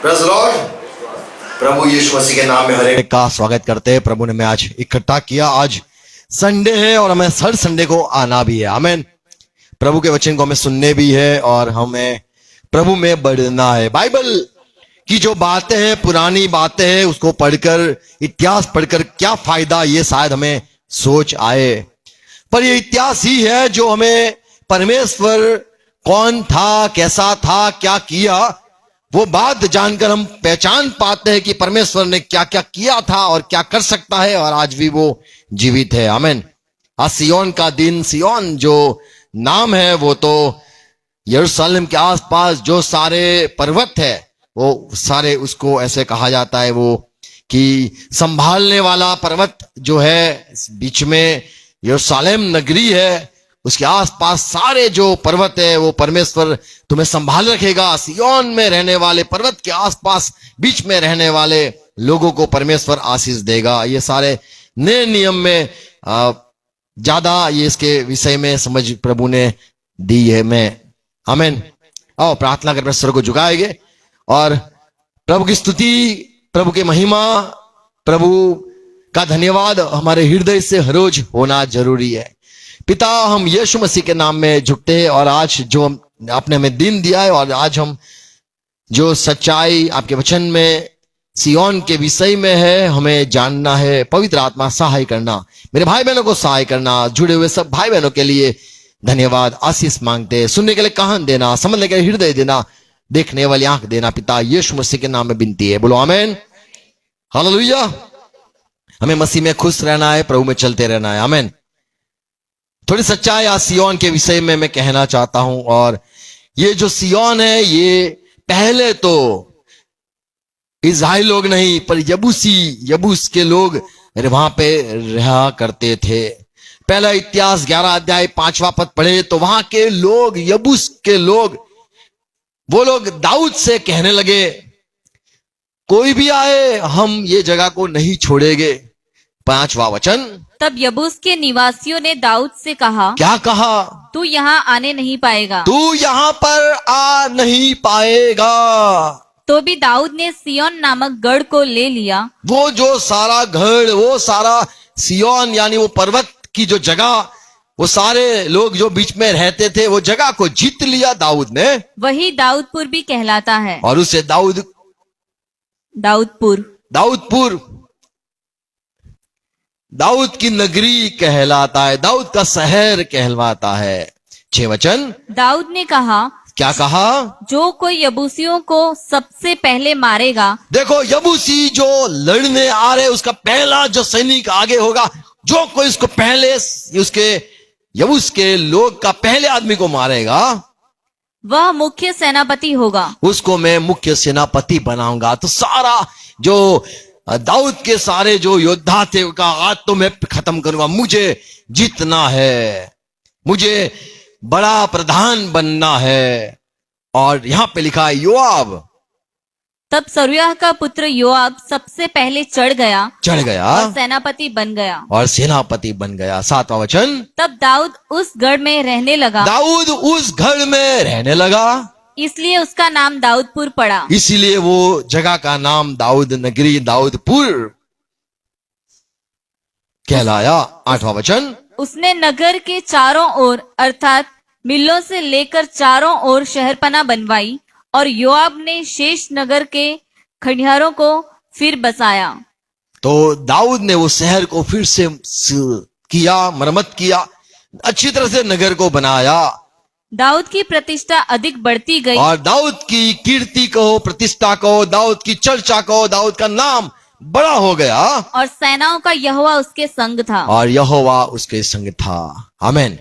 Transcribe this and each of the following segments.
Praise the Lord. प्रभु यीशु मसीह के नाम में हर एक का स्वागत करते हैं। प्रभु ने मैं आज इकट्ठा किया। आज संडे है और हमें हर संडे को आना भी है। आमीन। प्रभु के वचन को हमें सुनने भी है और हमें प्रभु में बढ़ना है। बाइबल की जो बातें हैं, पुरानी बातें हैं, उसको पढ़कर, इतिहास पढ़कर क्या फायदा, ये शायद हमें सोच आए। पर ये इतिहास ही है जो हमें परमेश्वर कौन था, कैसा था, क्या किया, वो बात जानकर हम पहचान पाते हैं कि परमेश्वर ने क्या क्या किया था और क्या कर सकता है, और आज भी वो जीवित है। आमीन। आज सियोन का दिन, सियोन जो नाम है वो तो यरूशलेम के आसपास जो सारे पर्वत है वो सारे, उसको ऐसे कहा जाता है वो कि संभालने वाला पर्वत जो है, बीच में यरूशलेम नगरी है, उसके आसपास सारे जो पर्वत है वो परमेश्वर तुम्हें संभाल रखेगा। सियोन में रहने वाले, पर्वत के आसपास बीच में रहने वाले लोगों को परमेश्वर आशीष देगा। ये सारे नए नियम में ज्यादा ये इसके विषय में समझ प्रभु ने दी है। मैं आमीन। आओ प्रार्थना कर परमेश्वर को झुकाएंगे और प्रभु की स्तुति, प्रभु की महिमा, प्रभु का धन्यवाद हमारे हृदय से हर रोज होना जरूरी है। पिता, हम यीशु मसीह के नाम में झुकते हैं और आज जो आपने हमें दिन दिया है और आज हम जो सच्चाई आपके वचन में सियोन के विषय में है हमें जानना है। पवित्र आत्मा सहाय करना, मेरे भाई बहनों को सहाय करना, जुड़े हुए सब भाई बहनों के लिए धन्यवाद। आशीष मांगते हैं, सुनने के लिए कान देना, समझने के लिए हृदय देना, देखने वाली आंख देना। पिता यीशु मसीह के नाम में विनती है, बोलो आमीन। हालेलुया। हमें मसीह में खुश रहना है, प्रभु में चलते रहना है। आमीन। थोड़ी सच्चाई आज सियोन के विषय में मैं कहना चाहता हूं। और ये जो सियोन है, ये पहले तो इस्राएल लोग नहीं पर यबूस के लोग वहां पे रहा करते थे। पहला इतिहास 11 अध्याय 5वां पद पढ़े तो वहां के लोग, यबूस के लोग, वो लोग दाऊद से कहने लगे, कोई भी आए हम ये जगह को नहीं छोड़ेंगे। 5वां वचन, तब यबूस के निवासियों ने दाऊद से कहा, क्या कहा? तू यहाँ आने नहीं पाएगा। तू यहाँ पर आ नहीं पाएगा। तो भी दाऊद ने सियोन नामक गढ़ को ले लिया। वो जो सारा गढ़, वो सारा सियोन यानी वो पर्वत की जो जगह, वो सारे लोग जो बीच में रहते थे, वो जगह को जीत लिया दाऊद ने। वही दाऊदपुर भी कहलाता है। और उसे दाऊदपुर दाऊद की नगरी कहलाता है, दाऊद का शहर कहलाता है। 6 वचन, दाऊद ने कहा, क्या कहा? जो कोई यबूसियों को सबसे पहले मारेगा। देखो, यबूसी जो लड़ने आ रहे, उसका पहला जो सैनिक आगे होगा, जो कोई उसको पहले, उसके यबूस के लोग का पहले आदमी को मारेगा, वह मुख्य सेनापति होगा। उसको मैं मुख्य सेनापति बनाऊंगा। तो सारा जो दाऊद के सारे जो योद्धा थे, उनका आज तो मैं खत्म करूंगा, मुझे जीतना है, मुझे बड़ा प्रधान बनना है। और यहां पे लिखा है योआब। तब सरूयाह का पुत्र योआब सबसे पहले चढ़ गया और सेनापति बन गया। 7वां वचन, तब दाऊद उस गढ़ में रहने लगा। इसलिए उसका नाम दाऊदपुर पड़ा। इसीलिए वो जगह का नाम दाऊद नगरी, दाऊदपुर कहलाया। 8वां वचन, उसने नगर के चारों ओर अर्थात मिल्लो से लेकर चारों ओर शहरपनाह बनवाई और योआब ने शेष नगर के खंडियारों को फिर बसाया। तो दाऊद ने वो शहर को फिर से किया, मरम्मत किया, अच्छी तरह से नगर को बनाया। दाऊद की प्रतिष्ठा अधिक बढ़ती गई और दाऊद की कीर्ति कहो, प्रतिष्ठा कहो, दाऊद की चर्चा कहो, दाऊद का नाम बड़ा हो गया। और सेनाओं का यहोवा उसके संग था। आमीन।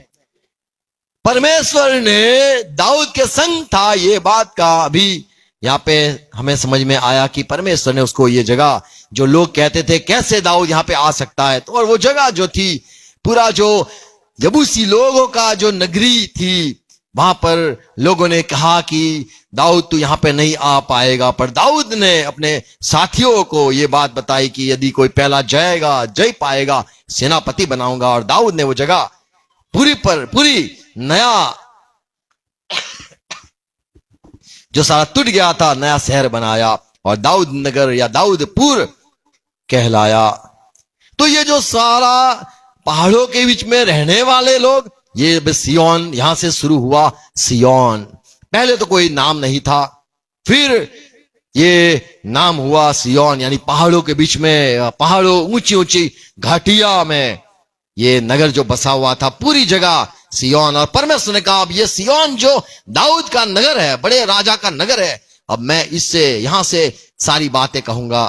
परमेश्वर ने दाऊद के संग था, ये बात का अभी यहाँ पे हमें समझ में आया कि परमेश्वर ने उसको ये जगह, जो लोग कहते थे कैसे दाऊद यहाँ पे आ सकता है, तो और वो जगह जो थी, पूरा जो यबूसी लोगों का जो नगरी थी, वहां पर लोगों ने कहा कि दाऊद तू यहाँ पे नहीं आ पाएगा। पर दाऊद ने अपने साथियों को ये बात बताई कि यदि कोई पहला जय पाएगा, सेनापति बनाऊंगा। और दाऊद ने वो जगह पूरी नया जो सारा टूट गया था, नया शहर बनाया और दाऊद नगर या दाऊदपुर कहलाया। तो ये जो सारा पहाड़ों के बीच में रहने वाले लोग, ये सिय्योन, यहां से शुरू हुआ सिय्योन। पहले तो कोई नाम नहीं था, फिर ये नाम हुआ सिय्योन, यानी पहाड़ों के बीच में, पहाड़ों ऊंची ऊंची घाटिया में ये नगर जो बसा हुआ था, पूरी जगह सिय्योन। और परमेश्वर ने कहा अब ये सिय्योन जो दाऊद का नगर है, बड़े राजा का नगर है, अब मैं इससे यहां से सारी बातें कहूंगा।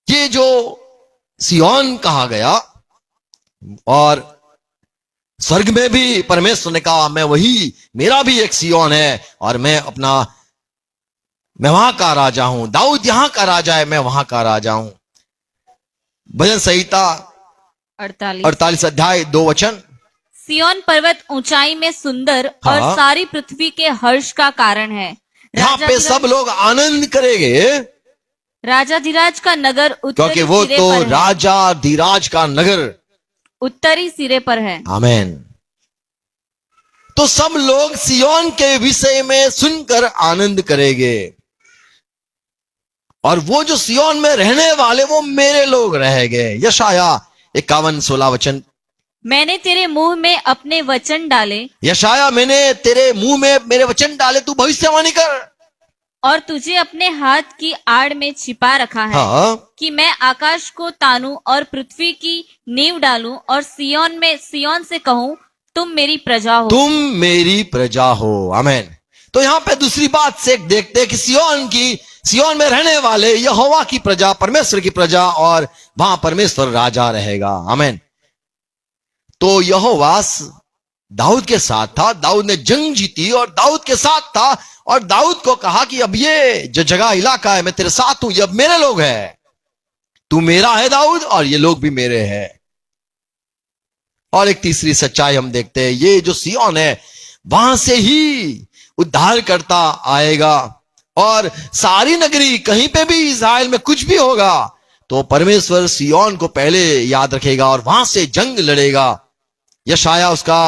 ये जो सिय्योन कहा गया, और स्वर्ग में भी परमेश्वर ने कहा मैं वही, मेरा भी एक सिय्योन है और मैं वहां का राजा हूं। दाऊद यहां का राजा है, मैं वहां का राजा हूं। भजन संहिता 48 अध्याय 2 वचन। सिय्योन पर्वत ऊंचाई में सुंदर और हाँ। सारी पृथ्वी के हर्ष का कारण है। यहां पे सब लोग आनंद करेंगे, राजाधिराज का नगर क्योंकि उत्तरी वो सिरे तो पर है। राजा धीराज का नगर, उत्तरी सिरे पर है। आमेन। तो सब लोग सिय्योन के विषय में सुनकर आनंद करेंगे, और वो जो सिय्योन में रहने वाले वो मेरे लोग रहेंगे। यशाया 51:16 वचन। मैंने तेरे मुंह में अपने वचन डाले यशाया मैंने तेरे मुंह में मेरे वचन डाले, तू भविष्यवाणी कर। और तुझे अपने हाथ की आड़ में छिपा रखा है, हाँ, कि मैं आकाश को तानूं और पृथ्वी की नींव डालूं और सिय्योन से कहूं तुम मेरी प्रजा हो। तुम मेरी प्रजा हो, आमेन। तो यहां पे दूसरी बात से देखते हैं कि सिय्योन में रहने वाले यहोवा की प्रजा, परमेश्वर की प्रजा, और वहां परमेश्वर राजा रहेगा, आमेन। तो यहोवा दाऊद के साथ था, दाऊद ने जंग जीती और दाऊद के साथ था, और दाऊद को कहा कि अब ये जो जगह इलाका है मैं तेरे साथ हूं, ये अब मेरे लोग हैं, तू मेरा है दाऊद और ये लोग भी मेरे हैं। और एक तीसरी सच्चाई हम देखते हैं, ये जो सिय्योन है वहां से ही उद्धार करता आएगा, और सारी नगरी, कहीं पे भी इस्राएल में कुछ भी होगा तो परमेश्वर सिय्योन को पहले याद रखेगा और वहां से जंग लड़ेगा। यशाया उसका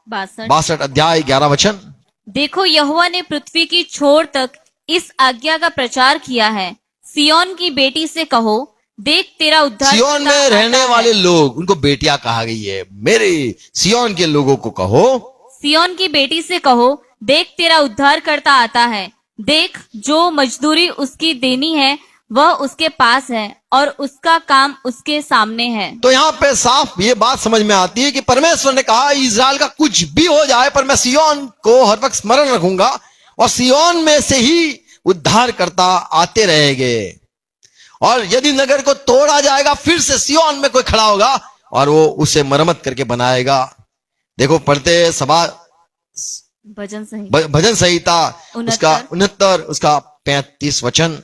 62 अध्याय 11 वचन। देखो यहोवा ने पृथ्वी की छोर तक इस आज्ञा का प्रचार किया है, सिय्योन की बेटी से कहो देख तेरा उद्धार सिय्योन में रहने वाले लोग, उनको बेटियां कहा गई है, मेरे सिय्योन के लोगों को कहो, सिय्योन की बेटी से कहो देख तेरा उद्धार करता आता है, देख जो मजदूरी उसकी देनी है वह उसके पास है और उसका काम उसके सामने है। तो यहाँ पे साफ ये बात समझ में आती है कि परमेश्वर ने कहा इस्राएल का कुछ भी हो जाए पर मैं सिय्योन को हर वक्त स्मरण रखूंगा, और सिय्योन में से ही उद्धार करता आते रहेंगे। और यदि नगर को तोड़ा जाएगा फिर से सिय्योन में कोई खड़ा होगा और वो उसे मरम्मत करके बनाएगा। देखो पढ़ते सभा भजन संहिता उसका 69 उसका 35 वचन।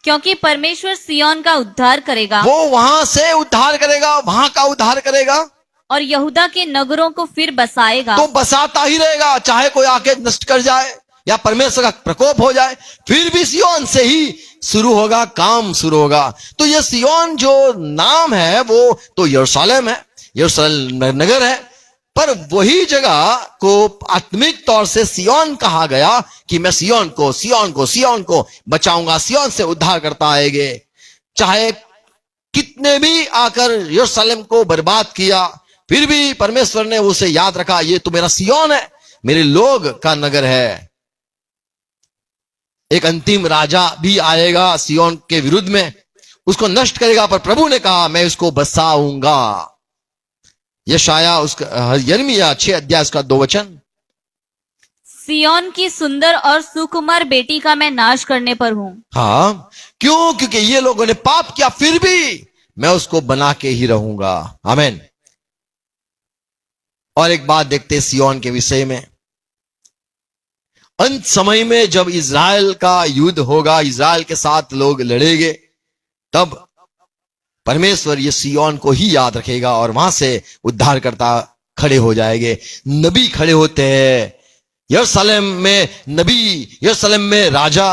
क्योंकि परमेश्वर सिय्योन का उद्धार करेगा, वो वहां से उद्धार करेगा, वहां का उद्धार करेगा, और यहूदा के नगरों को फिर बसाएगा। तो बसाता ही रहेगा, चाहे कोई आके नष्ट कर जाए या परमेश्वर का प्रकोप हो जाए, फिर भी सिय्योन से ही शुरू होगा, काम शुरू होगा। तो ये सिय्योन जो नाम है वो तो यरूशलेम है, यरूशलेम नगर है, पर वही जगह को आत्मिक तौर से सिय्योन कहा गया कि मैं सिय्योन को बचाऊंगा, सिय्योन से उद्धार करता आएंगे। चाहे कितने भी आकर यरूशलेम को बर्बाद किया, फिर भी परमेश्वर ने उसे याद रखा, ये तो मेरा सिय्योन है, मेरे लोग का नगर है। एक अंतिम राजा भी आएगा सिय्योन के विरुद्ध में, उसको नष्ट करेगा, पर प्रभु ने कहा मैं उसको बसाऊंगा। यशाया उसका यिर्मयाह 6 अध्याय उसका 2 वचन। सिय्योन की सुंदर और सुकुमार बेटी का मैं नाश करने पर हूं। हाँ, क्यों? क्योंकि ये लोगों ने पाप किया, फिर भी मैं उसको बना के ही रहूंगा, आमीन। और एक बात देखते हैं सिय्योन के विषय में, अंत समय में जब इज़राइल का युद्ध होगा, इज़राइल के साथ लोग लड़ेंगे, तब परमेश्वर ये सिय्योन को ही याद रखेगा और वहां से उद्धार करता खड़े हो जाएंगे। नबी खड़े होते हैं यरूशलेम में, नबी यरूशलेम में राजा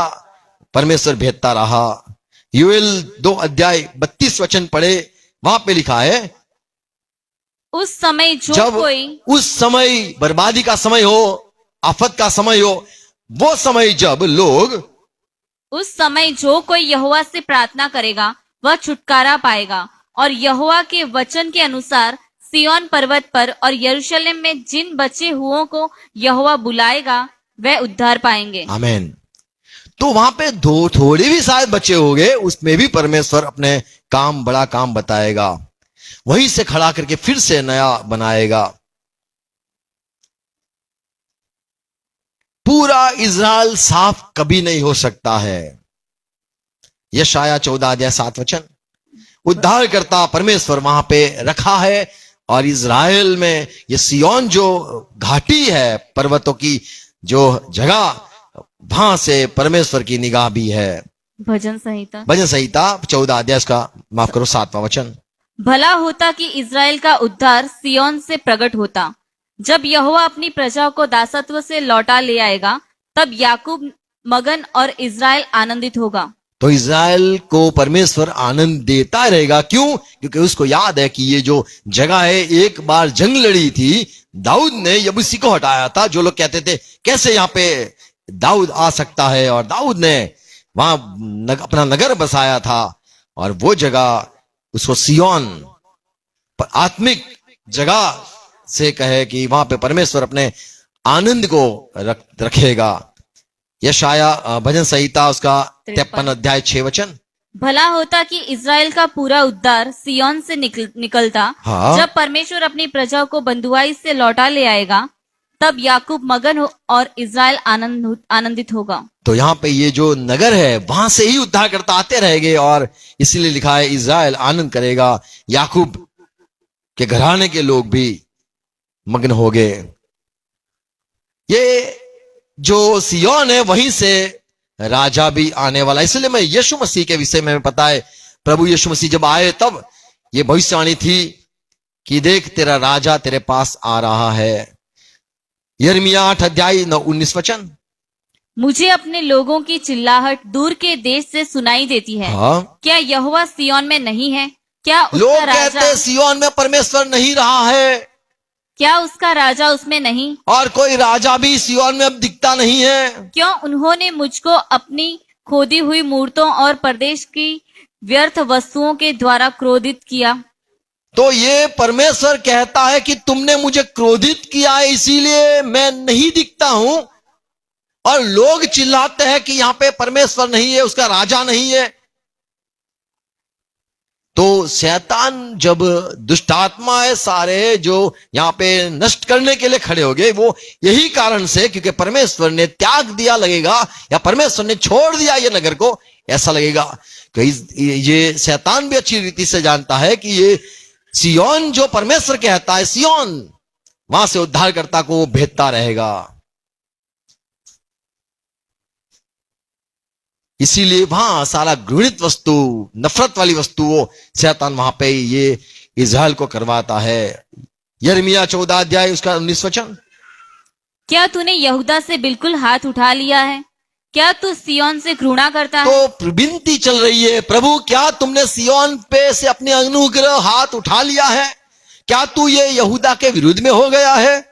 परमेश्वर भेजता रहा। यूएल 2 अध्याय 32 वचन पढ़े, वहां पे लिखा है उस समय जब उस समय बर्बादी का समय हो, आफत का समय हो, वो समय जब लोग उस समय जो कोई यहोवा से प्रार्थना करेगा वह छुटकारा पाएगा, और यहोवा के वचन के अनुसार सिय्योन पर्वत पर और यरूशलेम में जिन बचे हुओं को यहोवा बुलाएगा वह उद्धार पाएंगे। आमीन। तो वहां पे दो थोड़े भी शायद बचे होंगे, उसमें भी परमेश्वर अपने काम, बड़ा काम बताएगा, वहीं से खड़ा करके फिर से नया बनाएगा। पूरा इज़राइल साफ कभी नहीं हो सकता है। यशाया 14:7 उद्धारकर्ता परमेश्वर वहां पे रखा है, और इज़राइल में ये सिय्योन जो घाटी है, पर्वतों की जो जगह, वहां से परमेश्वर की निगाह भी है। भजन संहिता 14 का 7वां वचन। भला होता कि इज़राइल का उद्धार सिय्योन से प्रकट होता। जब यहोवा अपनी प्रजा को दासत्व से लौटा ले आएगा, तब याकूब मगन और इज़राइल आनंदित होगा। तो इज़राइल को परमेश्वर आनंद देता रहेगा। क्यों? क्योंकि उसको याद है कि ये जो जगह है, एक बार जंग लड़ी थी, दाऊद ने यबूसी को हटाया था। जो लोग कहते थे कैसे यहाँ पे दाऊद आ सकता है, और दाऊद ने वहां अपना नगर बसाया था, और वो जगह उसको सिय्योन, आत्मिक जगह से कहे कि वहां पे परमेश्वर अपने आनंद को रखेगा। यशाया भजन संहिता उसका 53:6 भला होता कि इज़राइल का पूरा उद्धार सिय्योन से निकलता। हाँ। जब परमेश्वर अपनी प्रजा को बंधुआई से लौटा ले आएगा, तब याकूब मगन और इज़राइल आनंदित होगा। तो यहाँ पे ये जो नगर है, वहां से ही उद्धार करता आते रहेंगे, और इसीलिए लिखा है इज़राइल आनंद करेगा, याकूब के घराने के लोग भी मग्न हो गए। ये जो सिय्योन है, वहीं से राजा भी आने वाला। इसलिए मैं यीशु मसीह के विषय में पता है, प्रभु यीशु मसीह जब आए तब ये भविष्यवाणी थी कि देख तेरा राजा तेरे पास आ रहा है। यिर्मयाह 8:19 मुझे अपने लोगों की चिल्लाहट दूर के देश से सुनाई देती है। हाँ। क्या यहोवा सिय्योन में नहीं है? क्या लोग उसका कहते राजा, सिय्योन में परमेश्वर नहीं रहा है, क्या उसका राजा उसमें नहीं? और कोई राजा भी सिय्योन में अब दिखता नहीं है। क्यों उन्होंने मुझको अपनी खोदी हुई मूर्तों और प्रदेश की व्यर्थ वस्तुओं के द्वारा क्रोधित किया? तो ये परमेश्वर कहता है कि तुमने मुझे क्रोधित किया है, इसीलिए मैं नहीं दिखता हूं, और लोग चिल्लाते हैं कि यहां पे परमेश्वर नहीं है, उसका राजा नहीं है। तो शैतान जब दुष्टात्मा है सारे जो यहां पे नष्ट करने के लिए खड़े हो गए, वो यही कारण से क्योंकि परमेश्वर ने त्याग दिया लगेगा, या परमेश्वर ने छोड़ दिया ये नगर को, ऐसा लगेगा। ये शैतान भी अच्छी रीति से जानता है कि ये सिय्योन जो परमेश्वर कहता है, सिय्योन, वहां से उद्धारकर्ता को भेजता रहेगा। इसीलिए वहां सारा घृणित वस्तु, नफरत वाली वस्तु, वो शैतान वहां पे ये इज़राइल को करवाता है। यिर्मयाह 14 उसका 19 क्या तूने यहूदा से बिल्कुल हाथ उठा लिया है? क्या तू सिय्योन से घृणा करता है? तो विनती चल रही है, प्रभु क्या तुमने सिय्योन पे से अपने अनुग्रह हाथ उठा लिया है? क्या तू ये यहूदा के विरुद्ध में हो गया है?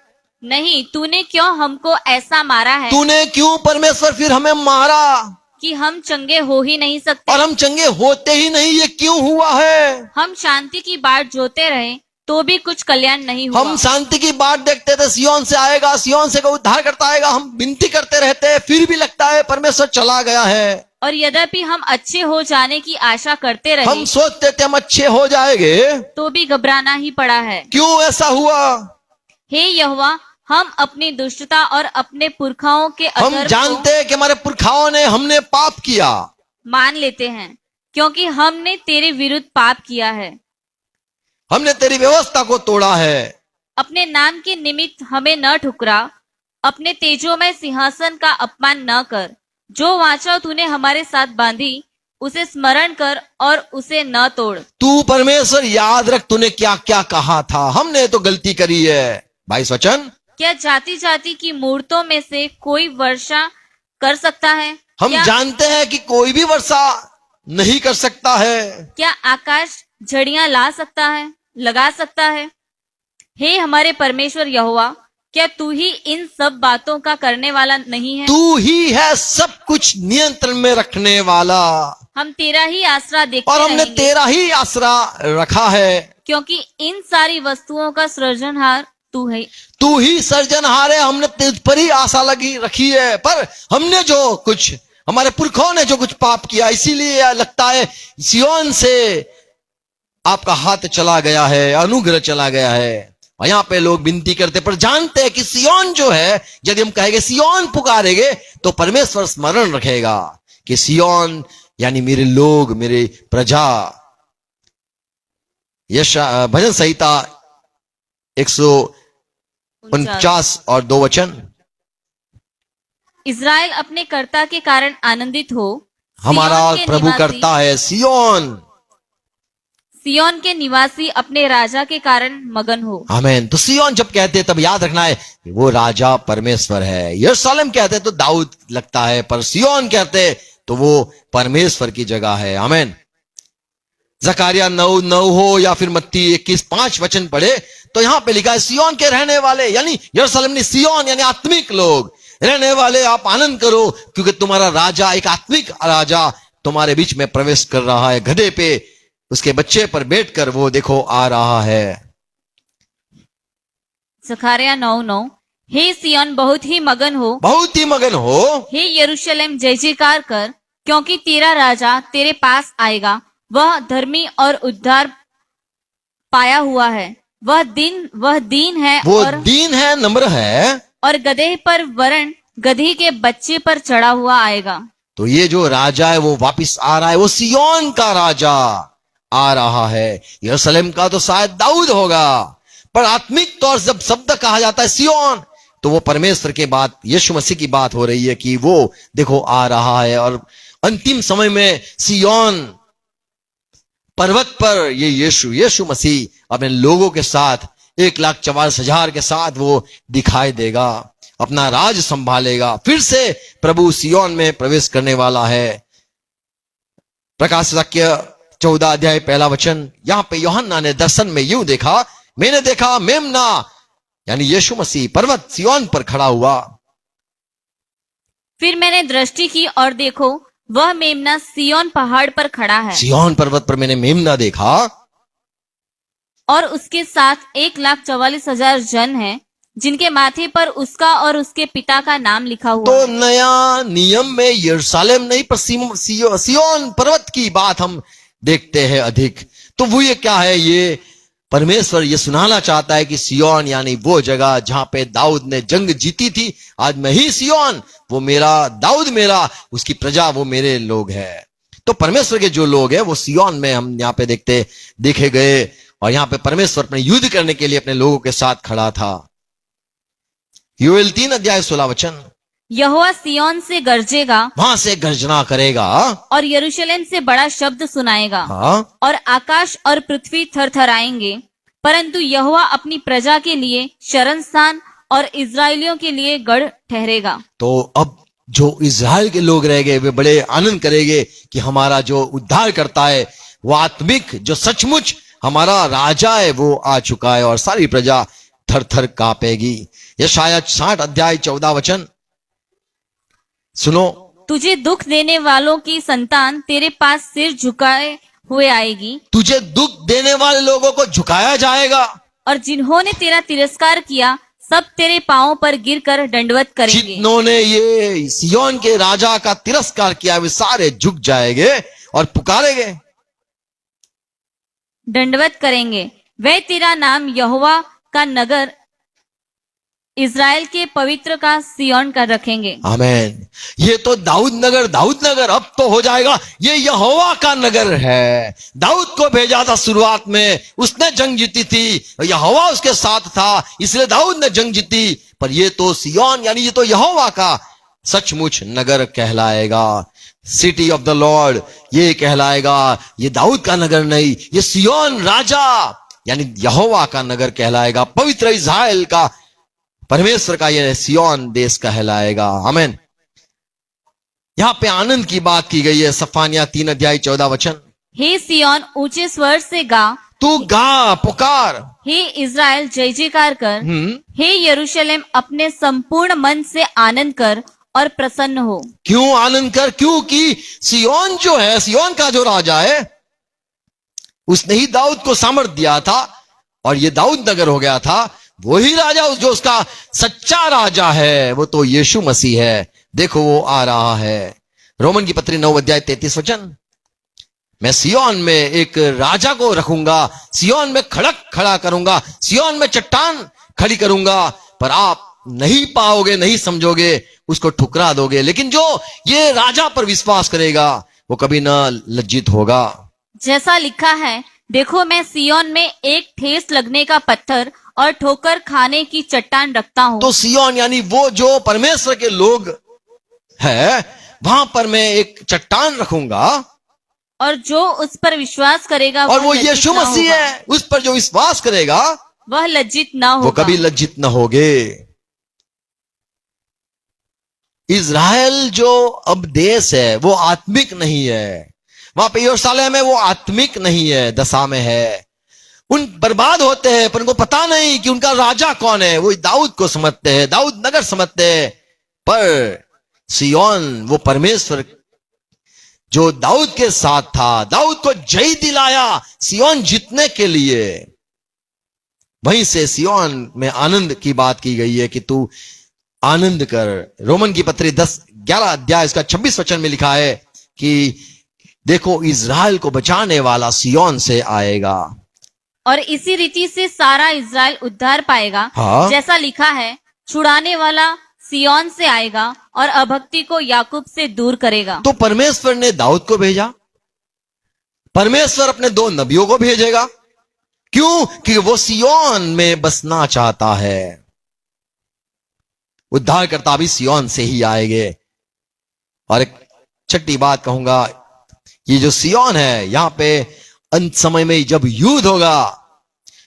नहीं, तूने क्यों हमको ऐसा मारा है तूने क्यों परमेश्वर फिर हमें मारा, कि हम चंगे हो ही नहीं सकते? और हम चंगे होते ही नहीं, ये क्यों हुआ है? हम शांति की बाट जोते रहे तो भी कुछ कल्याण नहीं हुआ। हम शांति की बात देखते थे, सिय्योन से आएगा, सिय्योन से कोई उद्धार करता आएगा, हम विनती करते रहते हैं, फिर भी लगता है परमेश्वर चला गया है। और यद्यपि हम अच्छे हो जाने की आशा करते रहे, हम सोचते थे हम अच्छे हो जाएंगे, तो भी घबराना ही पड़ा है। क्यों ऐसा हुआ? हे यहोवा, हम अपनी दुष्टता और अपने पुरखाओं के हम अधर्म जानते हैं कि हमारे पुरखाओं ने, हमने पाप किया, को मान लेते हैं, क्योंकि हमने तेरे विरुद्ध पाप किया है। हमने तेरी व्यवस्था को तोड़ा है। अपने नाम के निमित्त हमें न ठुकरा, अपने तेजोमय सिंहासन का अपमान न कर। जो वाचा तूने हमारे साथ बांधी, उसे स्मरण कर और उसे न तोड़। तू परमेश्वर याद रख, तूने क्या क्या कहा था, हमने तो गलती करी है। 22 वचन, क्या जाति जाति की मूर्तों में से कोई वर्षा कर सकता है? हम जानते हैं कि कोई भी वर्षा नहीं कर सकता है। क्या आकाश झड़ियां ला सकता है, लगा सकता है? हे हमारे परमेश्वर यहोवा, क्या तू ही इन सब बातों का करने वाला नहीं है? तू ही है सब कुछ नियंत्रण में रखने वाला, हम तेरा ही आसरा और देखते हमने रहेंगे, तेरा ही आसरा रखा है। क्योंकि इन सारी वस्तुओं का सृजनहार तू है। तू ही सर्जनहार है, हमने तुझ पर ही आशा लगी रखी है। पर हमने जो कुछ, हमारे पुरखों ने जो कुछ पाप किया, इसीलिए लगता है सियोन से आपका हाथ चला गया है, अनुग्रह चला गया है। और यहां पे लोग विनती करते, पर जानते हैं कि सियोन जो है, यदि हम कहेंगे सियोन पुकारेंगे तो परमेश्वर स्मरण रखेगा कि सियोन यानी मेरे लोग, मेरे प्रजा। भजन संहिता 149 और 2 वचन। इज़राइल अपने कर्ता के कारण आनंदित हो, हमारा सिय्योन के प्रभु निवासी- करता है सियोन। सिय्योन के निवासी अपने राजा के कारण मगन हो। आमीन। तो सियोन जब कहते हैं तब याद रखना है वो राजा परमेश्वर है। यरूशलेम कहते हैं तो दाऊद लगता है, पर सियोन कहते हैं तो वो परमेश्वर की जगह है। आमीन। जकारिया 9:9 हो या फिर मत्ती 21:5 वचन पढ़े तो यहां पे लिखा है सियोन के रहने वाले, यानी यरूशलेम ने सियोन यानी आत्मिक लोग रहने वाले, आप आनंद करो क्योंकि तुम्हारा राजा, एक आत्मिक राजा तुम्हारे बीच में प्रवेश कर रहा है। गधे पे उसके बच्चे पर बैठकर वो देखो आ रहा है। जकारिया 9:9 हे सिय्योन बहुत ही मगन हो, बहुत ही मगन हो, हे यरूशलेम जय जयकार कर, क्योंकि तेरा राजा तेरे पास आएगा। वह धर्मी और उद्धार पाया हुआ है, वह दीन है वो और दीन है, नम्र है। और गधे पर वरण गधी के बच्चे पर चढ़ा हुआ आएगा। तो ये जो राजा है वो वापिस आ रहा है, वो सियोन का राजा आ रहा है। यरूशलेम का तो शायद दाऊद होगा, पर आत्मिक तौर से जब शब्द कहा जाता है सियोन तो वो परमेश्वर के बात, यीशु मसीह की बात हो रही है कि वो देखो आ रहा है। और अंतिम समय में सियोन पर्वत पर ये यीशु मसीह अपने लोगों के साथ 1,44,000 के साथ वो दिखाई देगा, अपना राज संभालेगा। फिर से प्रभु सियोन में प्रवेश करने वाला है। प्रकाश वाक्य 14 अध्याय 1 वचन। यहां पे यूहन्ना ने दर्शन में यूं देखा, मैंने देखा मेमना यानी यीशु मसीह पर्वत सियोन पर खड़ा हुआ। फिर मैंने दृष्टि की और देखो वह मेमना सिय्योन पहाड़ पर खड़ा है, सियोन पर्वत पर मैंने मेमना देखा, और उसके साथ 1,44,000 जन हैं, जिनके माथे पर उसका और उसके पिता का नाम लिखा हुआ तो है। नया नियम में यरूशलेम नहीं पर सियोन पर्वत की बात हम देखते हैं अधिक। तो वो ये क्या है, ये परमेश्वर ये सुनाना चाहता है कि सियोन यानी वो जगह जहां पे दाऊद ने जंग जीती थी। आज मैं ही सियोन, वो मेरा दाऊद मेरा, उसकी प्रजा वो मेरे लोग हैं। तो परमेश्वर के जो लोग हैं वो सियोन में हम यहाँ पे देखे गए, और यहाँ पे परमेश्वर अपने युद्ध करने के लिए अपने लोगों के साथ खड़ा था। योएल 3 अध्याय 16 वचन। यहोवा सिय्योन से गरजेगा वहां से गर्जना करेगा, और यरूशलेम से बड़ा शब्द सुनाएगा, हाँ, और आकाश और पृथ्वी थरथराएंगे, परंतु यहोवा अपनी प्रजा के लिए शरण स्थान और इस्राएलियों के लिए गढ़ ठहरेगा। तो अब जो इज़राइल के लोग रह गए वे बड़े आनंद करेंगे कि हमारा जो उद्धार करता है वो आत्मिक, जो सचमुच हमारा राजा है वो आ चुका है, और सारी प्रजा थर थर कांपेगी। यशायाह 60 अध्याय 14 वचन सुनो। तुझे दुख देने वालों की संतान तेरे पास सिर झुकाए हुए आएगी, तुझे दुख देने वाले लोगों को झुकाया जाएगा, और जिन्होंने तेरा तिरस्कार किया सब तेरे पांवों पर गिरकर दंडवत करेंगे। जिन्होंने ये सियोन के राजा का तिरस्कार किया वे सारे झुक जाएंगे और पुकारेंगे, दंडवत करेंगे। वह तेरा नाम यहोवा का नगर, इज़राइल के पवित्र का सिय्योन का रखेंगे। आमीन। ये तो दाऊद नगर अब तो हो जाएगा, ये यहोवा का नगर है। दाऊद को भेजा था शुरुआत में, उसने जंग जीती थी, यहोवा उसके साथ था, इसलिए दाऊद ने जंग जीती। पर ये तो सिय्योन यानी ये तो यहोवा का सचमुच नगर कहलाएगा। सिटी ऑफ द लॉर्ड ये कहलाएगा, ये दाऊद का नगर नहीं, ये सिय्योन राजा यानी यहोवा का नगर कहलाएगा। पवित्र इज़राइल का, परमेश्वर का यह सिय्योन देश कहलाएगा। आमीन। यहां पे आनंद की बात की गई है। सफानिया 3 अध्याय 14 वचन। हे सिय्योन ऊंचे स्वर से गा, तू गा, पुकार। हे इज़राइल जय जयकार कर, हे यरूशलेम अपने संपूर्ण मन से आनंद कर और प्रसन्न हो। क्यों आनंद कर? क्योंकि सिय्योन जो है, सिय्योन का जो राजा है, उसने ही दाऊद को सामर्थ दिया था और ये दाऊद नगर हो गया था। वही राजा जो उसका सच्चा राजा है वो तो यीशु मसीह है। देखो वो आ रहा है। रोमन की पत्री 9 अध्याय 33 वचन, मैं सिय्योन में एक राजा को रखूंगा, सिय्योन में खड़क खड़ा करूंगा, सिय्योन में चट्टान खड़ी करूंगा, पर आप नहीं पाओगे, नहीं समझोगे, उसको ठुकरा दोगे। लेकिन जो ये राजा पर विश्वास करेगा वो कभी ना लज्जित होगा। जैसा लिखा है, देखो मैं सिय्योन में एक ठेस लगने का पत्थर और ठोकर खाने की चट्टान रखता हूँ। तो सिय्योन यानी वो जो परमेश्वर के लोग है, वहां पर मैं एक चट्टान रखूंगा और जो उस पर विश्वास करेगा और वो लज्जित यीशु न मसीह होगा। है। उस पर जो विश्वास करेगा वह लज्जित न होगा। वो कभी लज्जित न होगे। इज़राइल जो अब देश है वो आत्मिक नहीं है। वहां पे यरूशलेम में वो आत्मिक नहीं है, दशा में है। उन बर्बाद होते हैं पर उनको पता नहीं कि उनका राजा कौन है। वो दाऊद को समझते हैं, दाऊद नगर समझते हैं। पर सिय्योन वो परमेश्वर जो दाऊद के साथ था, दाऊद को जय दिलाया सिय्योन जीतने के लिए। वहीं से सिय्योन में आनंद की बात की गई है कि तू आनंद कर। रोमन की पत्री 11 अध्याय इसका 26 वचन में लिखा है कि देखो इज़राइल को बचाने वाला सिय्योन से आएगा और इसी रीति से सारा इज़राइल उद्धार पाएगा। हाँ। जैसा लिखा है, छुड़ाने वाला सिय्योन से आएगा और अभक्ति को याकूब से दूर करेगा। तो परमेश्वर ने दाऊद को भेजा, परमेश्वर अपने 2 नबियों को भेजेगा। क्यों? कि वो सिय्योन में बसना चाहता है। उद्धारकर्ता भी सिय्योन से ही आएंगे। और एक छठी बात कहूंगा, ये जो सिय्योन है यहां पे अंत समय में जब युद्ध होगा,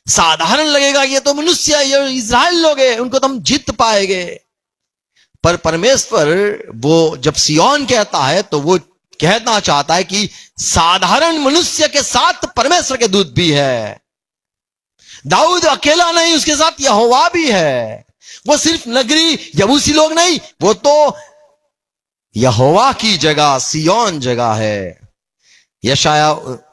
साधारण लगेगा ये तो मनुष्य, ये इज़राइल लोग हैं, उनको तो हम जीत पाएंगे। पर परमेश्वर वो जब सिय्योन कहता है तो वो कहना चाहता है कि साधारण मनुष्य के साथ परमेश्वर के दूत भी है। दाऊद अकेला नहीं, उसके साथ यहोवा भी है। वो सिर्फ नगरी यबूसी लोग नहीं, वो तो यहोवा की जगह, सिय्योन जगह है। यशाया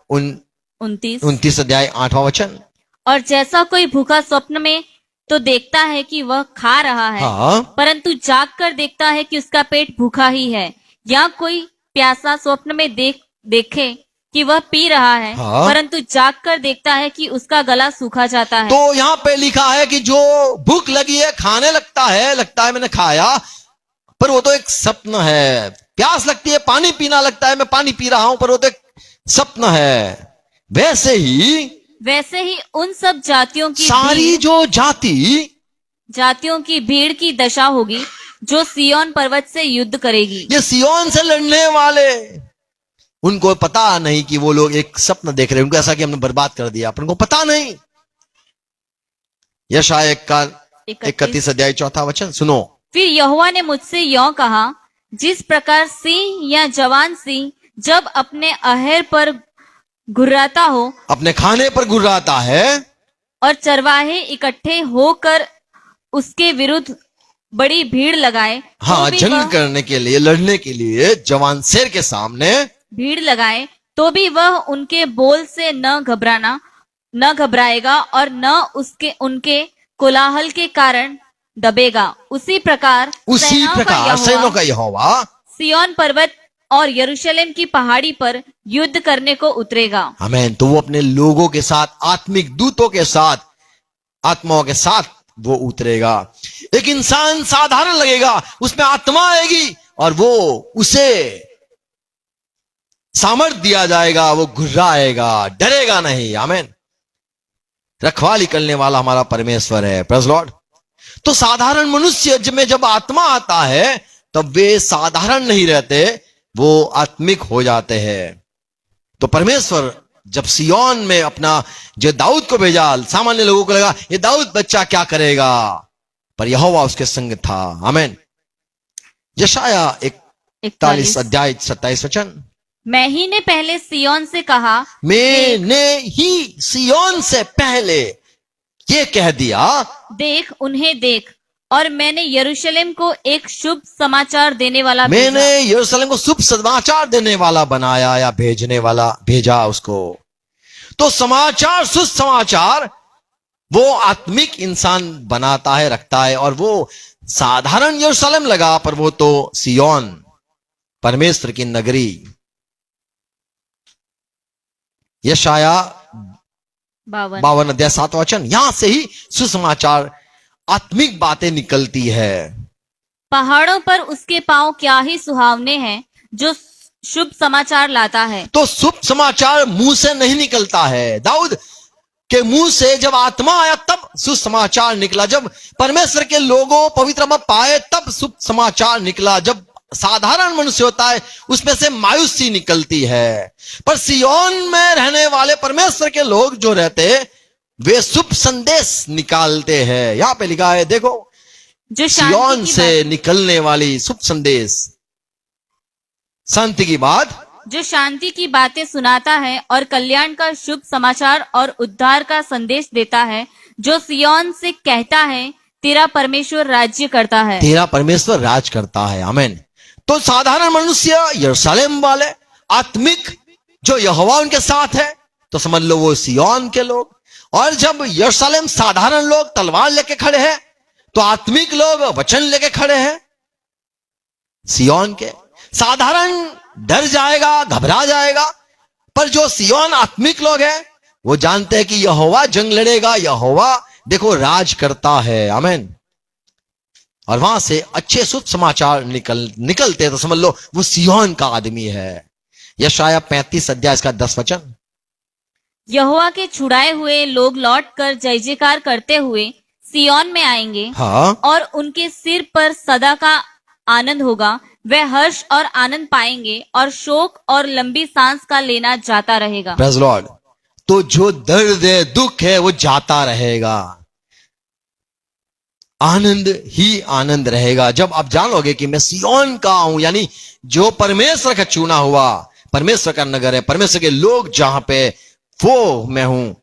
29 अध्याय 8वां वचन, और जैसा कोई भूखा स्वप्न में तो देखता है कि वह खा रहा है, हाँ। परंतु जाग कर देखता है कि उसका पेट भूखा ही है। या कोई प्यासा स्वप्न में देखे कि वह पी रहा है, हाँ। परंतु जाग कर देखता है कि उसका गला सूखा जाता है। तो यहां पे लिखा है कि जो भूख लगी है, खाने लगता है मैंने खाया, पर वो तो एक स्वप्न है। प्यास लगती है, पानी पीना लगता है, मैं पानी पी रहा हूं, पर वो तो एक स्वप्न है। वैसे ही उन सब जातियों की सारी जो जातियों की भीड़ की दशा होगी जो सिय्योन पर्वत से युद्ध करेगी। ये सिय्योन से लड़ने वाले, उनको पता नहीं कि वो लोग एक स्वप्न देख रहे हैं। उनको ऐसा कि हमने बर्बाद कर दिया, पर उनको पता नहीं। यशाया 31 अध्याय 4वां वचन सुनो, फिर यहोवा ने मुझसे यों कहा, जिस प्रकार सिंह या जवान सिंह जब अपने अहेर पर घुर्राता हो, अपने खाने पर घुर्राता है, और चरवाहे इकट्ठे होकर उसके विरुद्ध बड़ी भीड़ लगाए, हाँ, जंग करने के लिए, लड़ने के लिए जवान शेर के सामने भीड़ लगाए, तो भी वह उनके बोल से न घबराएगा और न उनके कोलाहल के कारण दबेगा। उसी प्रकार सेनाओं का यहोवा सिय्योन पर्वत और यरूशलेम की पहाड़ी पर युद्ध करने को उतरेगा। आमीन। तो वो अपने लोगों के साथ, आत्मिक दूतों के साथ, आत्माओं के साथ वो उतरेगा। एक इंसान साधारण लगेगा, उसमें आत्मा आएगी और वो उसे सामर्थ्य दिया जाएगा, वो घुर्राएगा, डरेगा नहीं। आमीन। रखवाली करने वाला हमारा परमेश्वर है। Praise Lord. तो साधारण मनुष्य में जब आत्मा आता है तब वे साधारण नहीं रहते, वो आत्मिक हो जाते हैं। तो परमेश्वर जब सिय्योन में अपना जो दाऊद को भेजा, सामान्य लोगों को लगा ये दाऊद बच्चा क्या करेगा, पर यहोवा उसके संग था। आमीन। यशाया 41 अध्याय 27 वचन, मैं ही ने पहले सिय्योन से कहा, मैंने ही सिय्योन से पहले ये कह दिया, देख उन्हें देख। और मैंने यरूशलेम को एक शुभ समाचार देने वाला मैंने भेजा। यरूशलेम को शुभ समाचार देने वाला बनाया या भेजने वाला भेजा उसको। तो समाचार, सुसमाचार वो आत्मिक इंसान बनाता है, रखता है, और वो साधारण यरूशलेम लगा, पर वो तो सिय्योन, परमेश्वर की नगरी। यशाया 52। 52 अध्याय 7 वचन, यहां से ही सुसमाचार, आत्मिक बातें निकलती है। पहाड़ों पर उसके पांव क्या ही सुहावने हैं, जो शुभ समाचार लाता है। तो शुभ समाचार मुंह से नहीं निकलता है। दाऊद के मुंह से जब आत्मा आया तब सुसमाचार निकला। जब परमेश्वर के लोगों पवित्र आत्मा पाए तब शुभ समाचार निकला। जब साधारण मनुष्य होता है उसमें से मायूसी निकलती है। पर सिय्योन में रहने वाले परमेश्वर के लोग जो रहते वे शुभ संदेश निकालते हैं। यहां पे लिखा है, देखो, जो सिय्योन शांति की से बात, निकलने वाली शुभ संदेश, शांति की बात, जो शांति की बातें सुनाता है और कल्याण का शुभ समाचार और उद्धार का संदेश देता है, जो सिय्योन से कहता है, तेरा परमेश्वर राज्य करता है। तेरा परमेश्वर राज करता है। आमीन। तो साधारण मनुष्य, यरूशलेम वाले, आत्मिक जो यहोवा उनके साथ है, तो समझ लो वो सिय्योन के लोग। और जब यरूशलेम साधारण लोग तलवार लेके खड़े हैं, तो आत्मिक लोग वचन लेके खड़े हैं सिय्योन के। साधारण डर जाएगा, घबरा जाएगा, पर जो सिय्योन आत्मिक लोग हैं वो जानते हैं कि यहोवा जंग लड़ेगा, यहोवा देखो राज करता है। आमीन। और वहां से अच्छे शुभ समाचार निकलते हैं, तो समझ लो वो सिय्योन का आदमी है। यशाया 35 अध्याय इसका 10 वचन, यहोवा के छुड़ाए हुए लोग लौटकर जय जयकार करते हुए सिय्योन में आएंगे, हाँ, और उनके सिर पर सदा का आनंद होगा। वे हर्ष और आनंद पाएंगे, और शोक और लंबी सांस का लेना जाता रहेगा। Praise Lord. तो जो दर्द है, दुख है, वो जाता रहेगा, आनंद ही आनंद रहेगा। जब आप जानोगे कि मैं सिय्योन का हूं, यानी जो परमेश्वर का चुना हुआ, परमेश्वर का नगर है, परमेश्वर के लोग जहां पे, वो मैं हूं।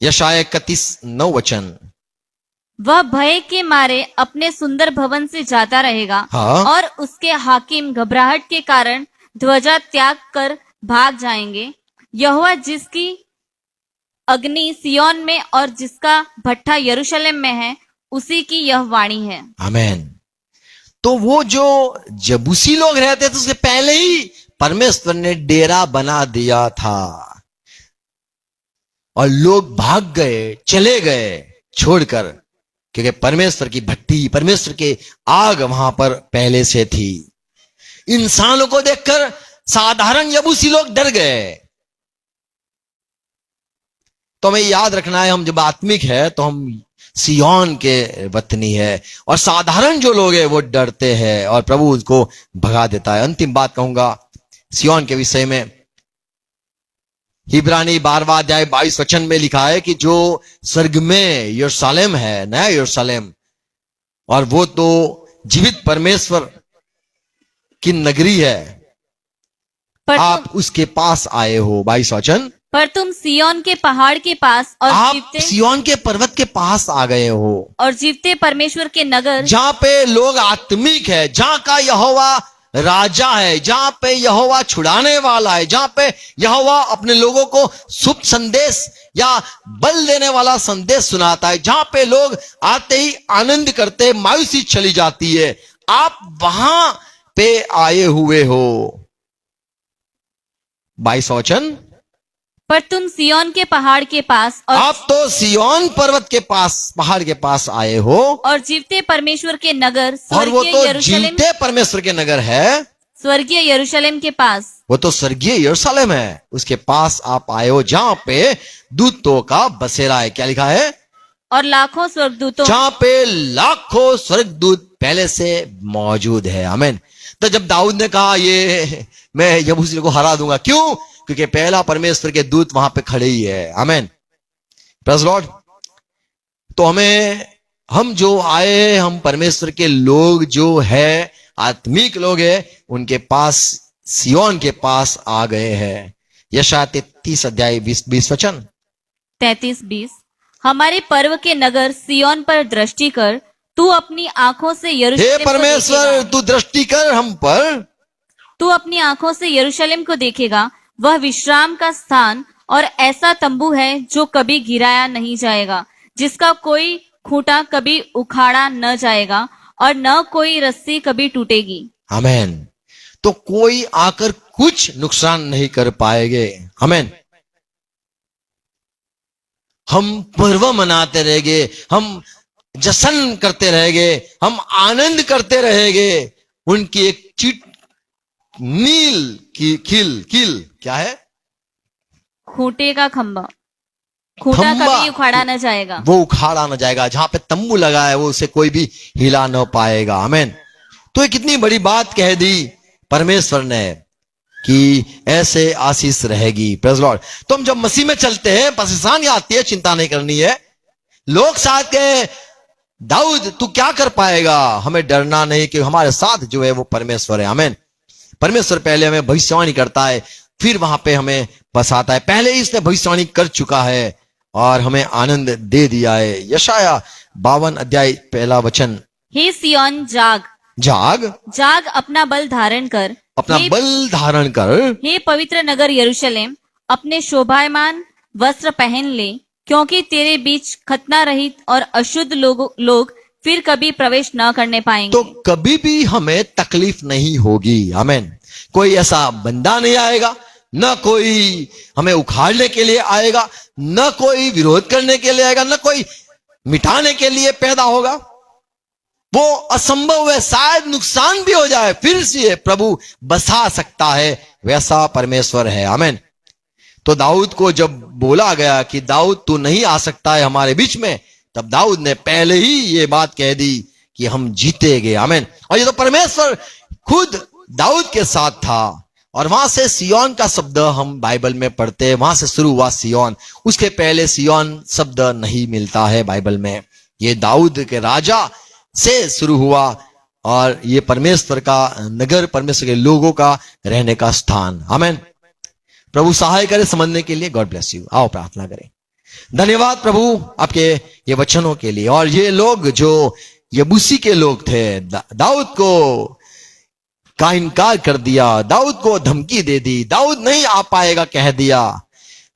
यशाया 31:9 वचन, वह भय के मारे अपने सुंदर भवन से जाता रहेगा, हाँ, और उसके हाकिम घबराहट के कारण ध्वजा त्याग कर भाग जाएंगे। यहोवा जिसकी अग्नि सिय्योन में और जिसका भट्ठा यरूशलेम में है, उसी की यह वाणी है। आमीन। तो वो जो जबूसी लोग रहते थे उसके पहले ही परमेश्वर ने डेरा बना दिया था, और लोग भाग गए, चले गए छोड़कर, क्योंकि परमेश्वर की भट्टी, परमेश्वर के आग वहां पर पहले से थी। इंसानों को देखकर साधारण यबूसी लोग डर गए। तो हमें याद रखना है, हम जब आत्मिक है तो हम सिय्योन के वतनी है, और साधारण जो लोग हैं वो डरते हैं और प्रभु उसको भगा देता है। अंतिम बात कहूंगा सिय्योन के विषय में। इब्रानी 12वां अध्याय 22 वचन में लिखा है कि जो स्वर्ग में यरूशलेम है, नया यरूशलेम, और वो तो जीवित परमेश्वर की नगरी है, आप उसके पास आए हो। 22 वचन, पर तुम सिय्योन के पहाड़ के पास और आप जीवते सिय्योन के पर्वत के पास आ गए हो, और जीवते परमेश्वर के नगर, जहां पे लोग आत्मिक है, जहां का यहोवा राजा है, जहां पे यहोवा छुड़ाने वाला है, जहां पे यहोवा अपने लोगों को शुभ संदेश या बल देने वाला संदेश सुनाता है, जहां पे लोग आते ही आनंद करते, मायूसी चली जाती है, आप वहां पे आए हुए हो। 22 वचन, पर तुम सिय्योन के पहाड़ के पास आप तो सिय्योन पर्वत के पास, पहाड़ के पास आए हो, और जीवते परमेश्वर के नगर, और वो स्वर्गीय तो यरूशलेम, जीवते परमेश्वर के नगर है, स्वर्गीय यरूशलेम के पास, वो तो स्वर्गीय यरूशलेम है, उसके पास आप आए हो, जहां पे दूतों का बसेरा है। क्या लिखा है? और लाखों स्वर्गदूतों, जहां पे लाखों स्वर्गदूत पहले से मौजूद है। आमीन। तो जब दाऊद ने कहा ये मैं यबूसी को हरा दूंगा, क्यों? क्योंकि पहला परमेश्वर के दूत वहां पे खड़े ही है। आमीन, प्रेज़ लॉर्ड। तो हम जो आए, हम परमेश्वर के लोग जो है, आत्मिक लोग है, उनके पास सियोन के पास आ गए हैं। यशायाह 33 अध्याय 20 वचन। 33:20 हमारे पर्व के नगर सियोन पर दृष्टि कर, तू अपनी आंखों से हे यरूशलेम को परमेश्वर, देखेगा। तू दृष्टि कर हम पर। तू अपनी आंखों से यरूशलेम को देखेगा, वह विश्राम का स्थान और ऐसा तंबू है जो कभी गिराया नहीं जाएगा, जिसका कोई खूंटा कभी उखाड़ा न जाएगा और न कोई रस्सी कभी टूटेगी। आमेन। तो कोई आकर कुछ नुकसान नहीं कर पाएंगे। आमेन। हम पर्व मनाते रहेंगे, हम जश्न करते रहेंगे, हम आनंद करते रहेंगे। उनकी एक चिट नील की किल क्या है? खूंटे का खंबा, खूंटा खंबा। कभी उखाड़ा न जाएगा। वो उखाड़ा ना जाएगा। जहां पे तंबू लगा है वो उसे कोई भी हिला ना पाएगा। आमेन। तो ये कितनी बड़ी बात कह दी परमेश्वर ने कि ऐसे आशीष रहेगी। Praise Lord. तो हम जब मसीह में चलते हैं, परेशानी आती है, चिंता नहीं करनी है। लोग साथ के दाऊद तू क्या कर पाएगा? हमें डरना नहीं, कि हमारे साथ जो है वो परमेश्वर है। आमेन। परमेश्वर पहले हमें भविष्यवाणी करता है, फिर वहां पे हमें बसाता है। पहले ही इसने भविष्यवाणी कर चुका है और हमें आनंद दे दिया है। यशायाह 52 अध्याय 1 वचन। हे सियोन जाग, जाग, जाग अपना बल धारण कर। अपना हे- बल धारण कर। हे पवित्र नगर यरूशलेम, अपने शोभायमान वस्त्र पहन ले, क्योंकि तेरे बीच खतना रहित और अशुद्ध लोग फिर कभी प्रवेश न करने पाएंगे। तो कभी भी हमें तकलीफ नहीं होगी। आमेन। कोई ऐसा बंदा नहीं आएगा, न कोई हमें उखाड़ने के लिए आएगा, न कोई विरोध करने के लिए आएगा, न कोई मिटाने के लिए पैदा होगा। वो असंभव है। शायद नुकसान भी हो जाए, फिर से प्रभु बसा सकता है। वैसा परमेश्वर है। आमेन। तो दाऊद को जब बोला गया कि दाऊद तू नहीं आ सकता है हमारे बीच में, तब दाऊद ने पहले ही ये बात कह दी कि हम जीतेंगे। आमेन। और ये तो परमेश्वर खुद दाऊद के साथ था। और वहां से सियोन का शब्द हम बाइबल में पढ़ते हैं, वहां से शुरू हुआ सियोन। उसके पहले सियोन शब्द नहीं मिलता है बाइबल में। ये दाऊद के राजा से शुरू हुआ और ये परमेश्वर का नगर, परमेश्वर के लोगों का रहने का स्थान। आमेन। प्रभु सहाय करे समझने के लिए। God bless you. आओ प्रार्थना करें। धन्यवाद प्रभु आपके ये वचनों के लिए। और ये लोग जो यबूसी के लोग थे, दाऊद को का इनकार कर दिया, दाऊद को धमकी दे दी, दाऊद नहीं आ पाएगा कह दिया,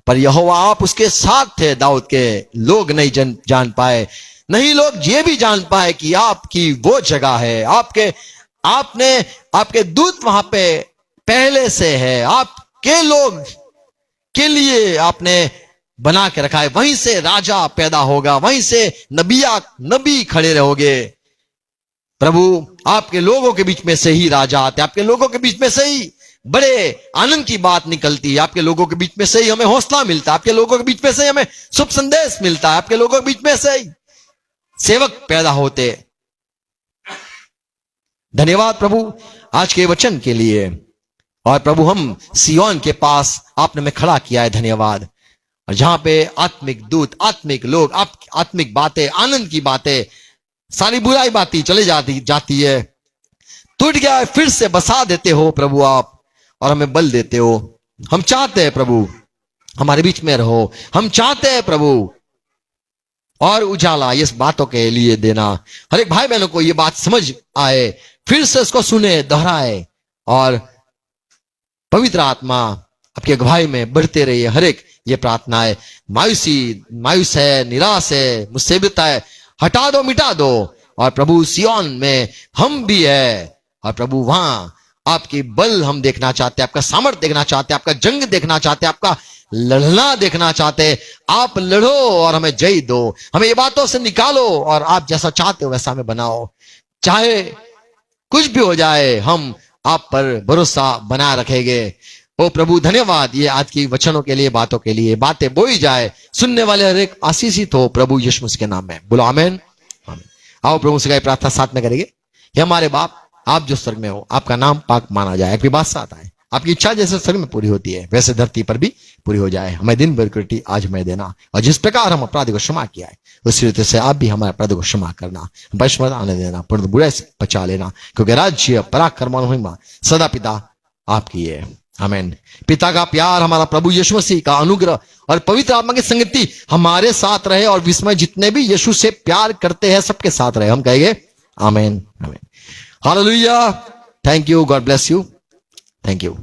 पर यहोवा आप उसके साथ थे। दाऊद के लोग नहीं जान पाए, नहीं लोग ये भी जान पाए कि आपकी वो जगह है, आपके दूत वहां पे पहले से है, आपके लोग के लिए आपने बना के रखा है। वहीं से राजा पैदा होगा, वहीं से नबी खड़े रहोगे। प्रभु आपके लोगों के बीच में से ही राजा आते, आपके लोगों के बीच में से ही बड़े आनंद की बात निकलती है, आपके लोगों के बीच में से ही हमें हौसला मिलता है, आपके लोगों के बीच में से ही हमें शुभ संदेश मिलता है, आपके लोगों के बीच में से ही सेवक पैदा होते। धन्यवाद प्रभु आज के वचन के लिए। और प्रभु हम सियोन के पास आपने हमें खड़ा किया है। धन्यवाद। और जहां पे आत्मिक दूत, आत्मिक लोग, आत्मिक बातें, आनंद की बातें, सारी बुराई बातें चले जाती है, टूट गया है, फिर से बसा देते हो प्रभु आप, और हमें बल देते हो। हम चाहते हैं प्रभु हमारे बीच में रहो, हम चाहते हैं प्रभु और उजाला इस बातों के लिए देना। हर एक भाई बहनों को ये बात समझ आए, फिर से उसको सुने, दोहराए, और पवित्र आत्मा आपकी अगुवाई में बढ़ते रहिए। हर एक ये प्रार्थना है। मायूस है, निराश है, मुसीबत है, हटा दो, मिटा दो। और प्रभु सियोन में हम भी है, और प्रभु वहां आपकी बल हम देखना चाहते हैं, आपका सामर्थ्य देखना चाहते हैं, आपका जंग देखना चाहते हैं, आपका लड़ना देखना चाहते हैं। आप लड़ो और हमें जय दो, हमें ये बातों से निकालो, और आप जैसा चाहते हो वैसा हमें बनाओ। चाहे कुछ भी हो जाए, हम आप पर भरोसा बना रखेंगे। ओ प्रभु धन्यवाद ये आज की वचनों के लिए, बातों के लिए। बातें बोई जाए, सुनने वाले हर एक आशीषित हो प्रभु यीशु मसीह के नाम में। बोलो आमीन। आओ प्रभु से प्रार्थना साथ में करेंगे। हे हमारे बाप, आप जो स्वर्ग में हो, आपका नाम पाक माना जाए, आपकी बात साथ आए, आपकी इच्छा जैसे स्वर्ग में पूरी होती है वैसे धरती पर भी पूरी हो जाए। हमें दिन भर की रोटी आज हमें देना, और जिस प्रकार हम अपराधी को क्षमा किया है उसी रीति से आप भी हमारे अपराधी को क्षमा करना, बशमत आने देना, परंतु बुराई से बचा लेना, क्योंकि राज्य, पराक्रम और महिमा सदा पिता आपकी है। आमीन। पिता का प्यार, हमारा प्रभु यीशु मसीह का अनुग्रह और पवित्र आत्मा की संगति हमारे साथ रहे और विस्मय जितने भी यीशु से प्यार करते हैं सबके साथ रहे। हम कहेंगे आमीन आमीन। Hallelujah. Thank you. God bless you. Thank you.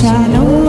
Shalom.